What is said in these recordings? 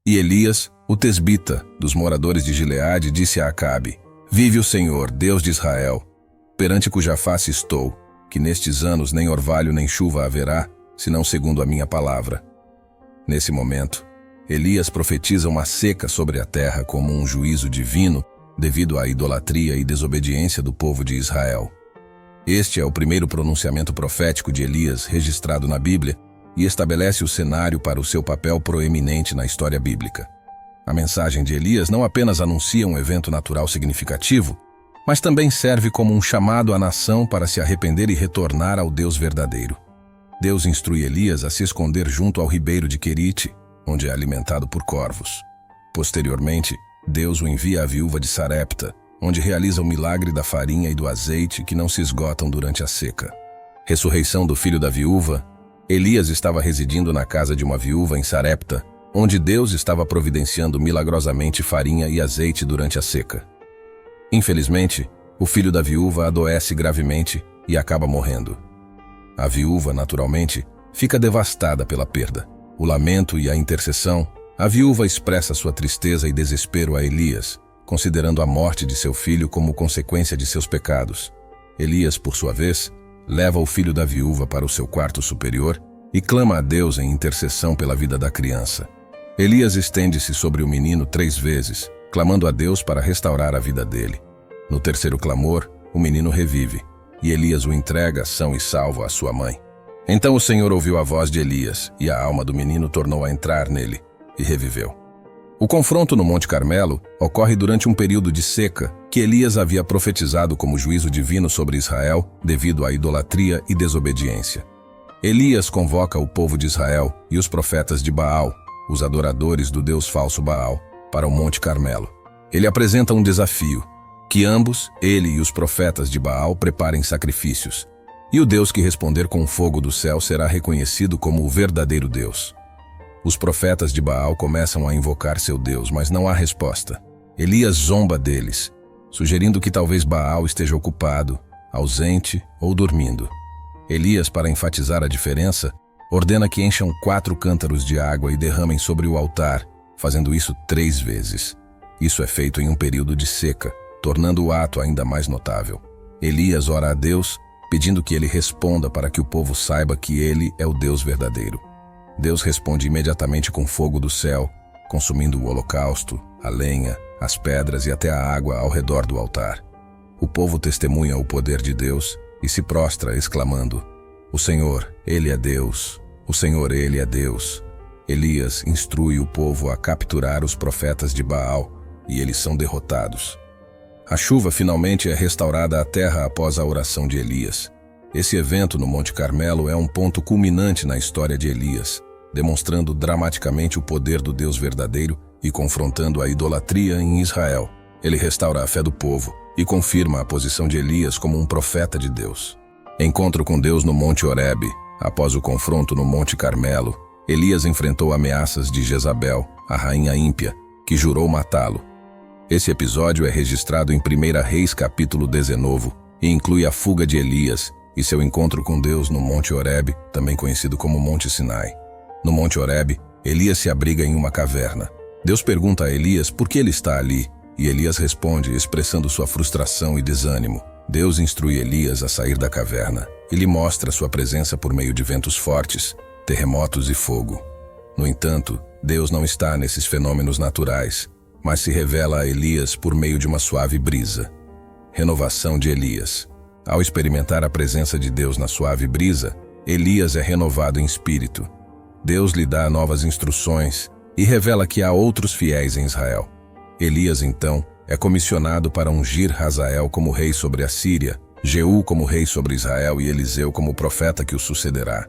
E Elias, o tesbita, dos moradores de Gileade, disse a Acabe: Vive o Senhor, Deus de Israel, perante cuja face estou, que nestes anos nem orvalho nem chuva haverá, senão segundo a minha palavra. Nesse momento, Elias profetiza uma seca sobre a terra como um juízo divino devido à idolatria e desobediência do povo de Israel. Este é o primeiro pronunciamento profético de Elias registrado na Bíblia e estabelece o cenário para o seu papel proeminente na história bíblica. A mensagem de Elias não apenas anuncia um evento natural significativo, mas também serve como um chamado à nação para se arrepender e retornar ao Deus verdadeiro. Deus instrui Elias a se esconder junto ao ribeiro de Querite, onde é alimentado por corvos. Posteriormente, Deus o envia à viúva de Sarepta, onde realiza o milagre da farinha e do azeite que não se esgotam durante a seca. Ressurreição do filho da viúva. Elias estava residindo na casa de uma viúva em Sarepta, onde Deus estava providenciando milagrosamente farinha e azeite durante a seca. Infelizmente, o filho da viúva adoece gravemente e acaba morrendo. A viúva, naturalmente, fica devastada pela perda. O lamento e a intercessão, a viúva expressa sua tristeza e desespero a Elias, considerando a morte de seu filho como consequência de seus pecados. Elias, por sua vez, leva o filho da viúva para o seu quarto superior e clama a Deus em intercessão pela vida da criança. Elias estende-se sobre o menino 3 vezes, clamando a Deus para restaurar a vida dele. No terceiro clamor, o menino revive, e Elias o entrega são e salvo à sua mãe. Então o Senhor ouviu a voz de Elias, e a alma do menino tornou a entrar nele, e reviveu. O confronto no Monte Carmelo ocorre durante um período de seca que Elias havia profetizado como juízo divino sobre Israel devido à idolatria e desobediência. Elias convoca o povo de Israel e os profetas de Baal, os adoradores do deus falso Baal, para o Monte Carmelo. Ele apresenta um desafio, que ambos, ele e os profetas de Baal, preparem sacrifícios, e o Deus que responder com fogo do céu será reconhecido como o verdadeiro Deus. Os profetas de Baal começam a invocar seu Deus, mas não há resposta. Elias zomba deles, sugerindo que talvez Baal esteja ocupado, ausente ou dormindo. Elias, para enfatizar a diferença, ordena que encham 4 cântaros de água e derramem sobre o altar, fazendo isso 3 vezes. Isso é feito em um período de seca, tornando o ato ainda mais notável. Elias ora a Deus, pedindo que ele responda para que o povo saiba que ele é o Deus verdadeiro. Deus responde imediatamente com fogo do céu, consumindo o holocausto, a lenha, as pedras e até a água ao redor do altar. O povo testemunha o poder de Deus e se prostra, exclamando: O Senhor, Ele é Deus. O Senhor, Ele é Deus. Elias instrui o povo a capturar os profetas de Baal, e eles são derrotados. A chuva finalmente é restaurada à terra após a oração de Elias. Esse evento no Monte Carmelo é um ponto culminante na história de Elias, demonstrando dramaticamente o poder do Deus verdadeiro e confrontando a idolatria em Israel. Ele restaura a fé do povo e confirma a posição de Elias como um profeta de Deus. Encontro com Deus no Monte Horebe. Após o confronto no Monte Carmelo, Elias enfrentou ameaças de Jezabel, a rainha ímpia, que jurou matá-lo. Esse episódio é registrado em 1 Reis capítulo 19 e inclui a fuga de Elias e seu encontro com Deus no Monte Horebe, também conhecido como Monte Sinai. No Monte Horebe, Elias se abriga em uma caverna. Deus pergunta a Elias por que ele está ali, e Elias responde, expressando sua frustração e desânimo. Deus instrui Elias a sair da caverna e lhe mostra sua presença por meio de ventos fortes, terremotos e fogo. No entanto, Deus não está nesses fenômenos naturais, mas se revela a Elias por meio de uma suave brisa. Renovação de Elias. Ao experimentar a presença de Deus na suave brisa, Elias é renovado em espírito. Deus lhe dá novas instruções e revela que há outros fiéis em Israel. Elias, então, é comissionado para ungir Hazael como rei sobre a Síria, Jeú como rei sobre Israel e Eliseu como profeta que o sucederá.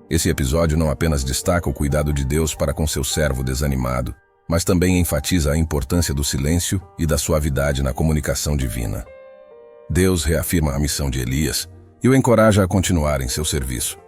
Esse episódio não apenas destaca o cuidado de Deus para com seu servo desanimado, mas também enfatiza a importância do silêncio e da suavidade na comunicação divina. Deus reafirma a missão de Elias e o encoraja a continuar em seu serviço.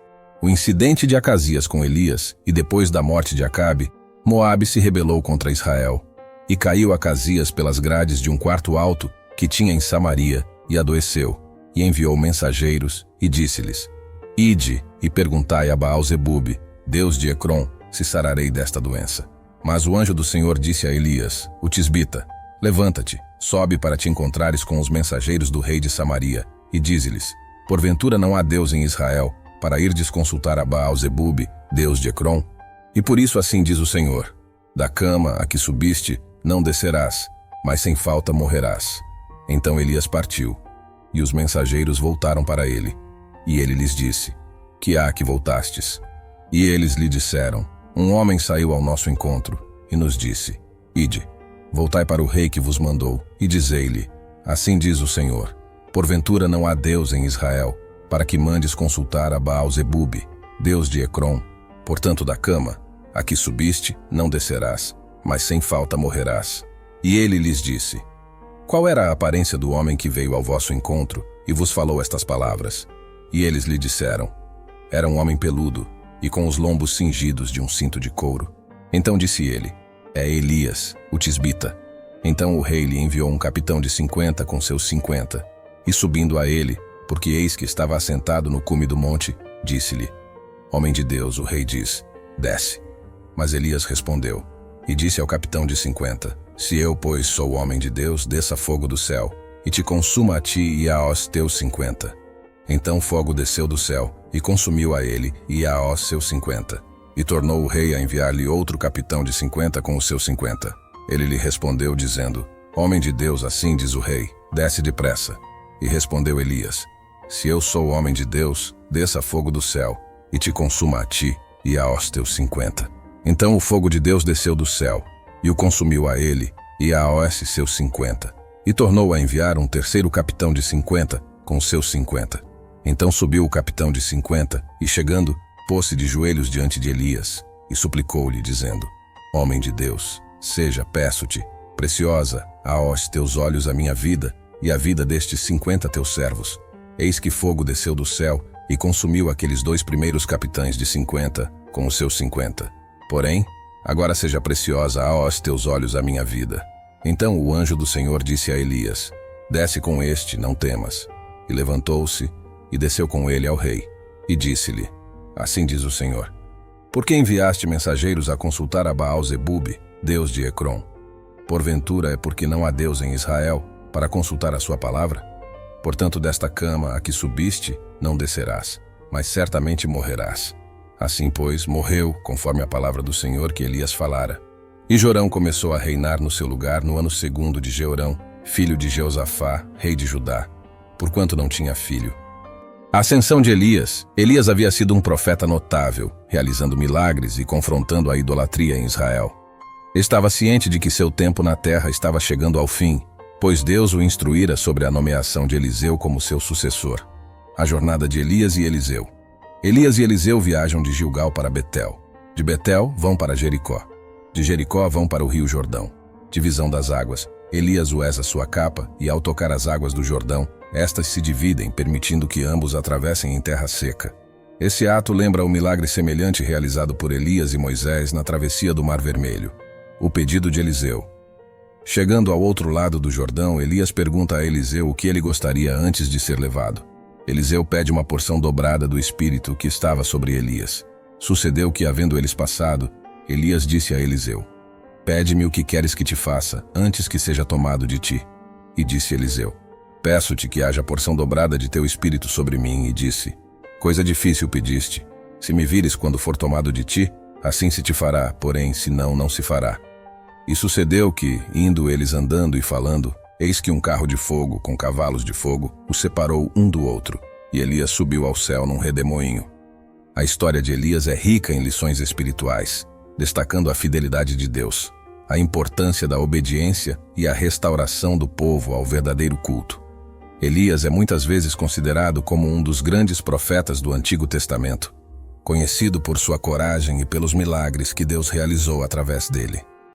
O incidente de Acasias com Elias e depois da morte de Acabe, Moabe se rebelou contra Israel, e caiu Acasias pelas grades de um quarto alto que tinha em Samaria e adoeceu, e enviou mensageiros e disse-lhes: Ide e perguntai a Baal-Zebube, Deus de Ecrom, se sararei desta doença. Mas o anjo do Senhor disse a Elias, o tisbita: levanta-te, sobe para te encontrares com os mensageiros do rei de Samaria, e dize-lhes: porventura não há Deus em Israel, para irdes consultar a Baal-zebube, Deus de Ecrom? E por isso assim diz o Senhor: da cama a que subiste, não descerás, mas sem falta morrerás. Então Elias partiu, e os mensageiros voltaram para ele. E ele lhes disse: que há que voltastes? E eles lhe disseram: um homem saiu ao nosso encontro, e nos disse: ide, voltai para o rei que vos mandou, e dizei-lhe: assim diz o Senhor: porventura não há Deus em Israel, para que mandes consultar a Baal-zebube, Deus de Ecrom? Portanto, da cama a que subiste, não descerás, mas sem falta morrerás. E ele lhes disse: qual era a aparência do homem que veio ao vosso encontro e vos falou estas palavras? E eles lhe disseram: era um homem peludo, e com os lombos cingidos de um cinto de couro. Então disse ele: é Elias, o tisbita. Então o rei lhe enviou um capitão de 50 com seus 50, e subindo a ele, porque eis que estava assentado no cume do monte, disse-lhe: homem de Deus, o rei diz: desce. Mas Elias respondeu, e disse ao capitão de 50: se eu, pois, sou homem de Deus, desça fogo do céu, e te consuma a ti e aos teus 50. Então fogo desceu do céu, e consumiu a ele e aos seus 50. E tornou o rei a enviar-lhe outro capitão de 50 com os seus 50. Ele lhe respondeu, dizendo: homem de Deus, assim diz o rei, desce depressa. E respondeu Elias: se eu sou homem de Deus, desça fogo do céu, e te consuma a ti e aos teus 50. Então o fogo de Deus desceu do céu, e o consumiu a ele e aos seus 50. E tornou a enviar um terceiro capitão de 50 com os seus 50. Então subiu o capitão de 50, e chegando, pôs-se de joelhos diante de Elias, e suplicou-lhe, dizendo: homem de Deus, seja, peço-te, preciosa aos teus olhos a minha vida, e a vida destes 50 teus servos. Eis que fogo desceu do céu, e consumiu aqueles 2 primeiros capitães de 50, com os seus 50. Porém, agora seja preciosa aos teus olhos a minha vida. Então o anjo do Senhor disse a Elias: desce com este, não temas. E levantou-se, e desceu com ele ao rei, e disse-lhe: assim diz o Senhor: por que enviaste mensageiros a consultar a Baal-zebube, Deus de Ecrom? Porventura é porque não há Deus em Israel, para consultar a sua palavra? Portanto, desta cama a que subiste, não descerás, mas certamente morrerás. Assim, pois, morreu, conforme a palavra do Senhor que Elias falara. E Jorão começou a reinar no seu lugar no ano 2º de Jeorão, filho de Jeosafá, rei de Judá, porquanto não tinha filho. A ascensão de Elias. Elias havia sido um profeta notável, realizando milagres e confrontando a idolatria em Israel. Estava ciente de que seu tempo na terra estava chegando ao fim, pois Deus o instruíra sobre a nomeação de Eliseu como seu sucessor. A jornada de Elias e Eliseu. Elias e Eliseu viajam de Gilgal para Betel. De Betel vão para Jericó. De Jericó vão para o rio Jordão. Divisão das águas. Elias usa sua capa, e ao tocar as águas do Jordão, estas se dividem, permitindo que ambos atravessem em terra seca. Esse ato lembra o milagre semelhante realizado por Elias e Moisés na travessia do Mar Vermelho. O pedido de Eliseu. Chegando ao outro lado do Jordão, Elias pergunta a Eliseu o que ele gostaria antes de ser levado. Eliseu pede uma porção dobrada do Espírito que estava sobre Elias. Sucedeu que, havendo eles passado, Elias disse a Eliseu: pede-me o que queres que te faça, antes que seja tomado de ti. E disse Eliseu: peço-te que haja porção dobrada de teu Espírito sobre mim. E disse: coisa difícil pediste. Se me vires quando for tomado de ti, assim se te fará, porém, se não, não se fará. E sucedeu que, indo eles andando e falando, eis que um carro de fogo, com cavalos de fogo, os separou um do outro, e Elias subiu ao céu num redemoinho. A história de Elias é rica em lições espirituais, destacando a fidelidade de Deus, a importância da obediência e a restauração do povo ao verdadeiro culto. Elias é muitas vezes considerado como um dos grandes profetas do Antigo Testamento, conhecido por sua coragem e pelos milagres que Deus realizou através dele.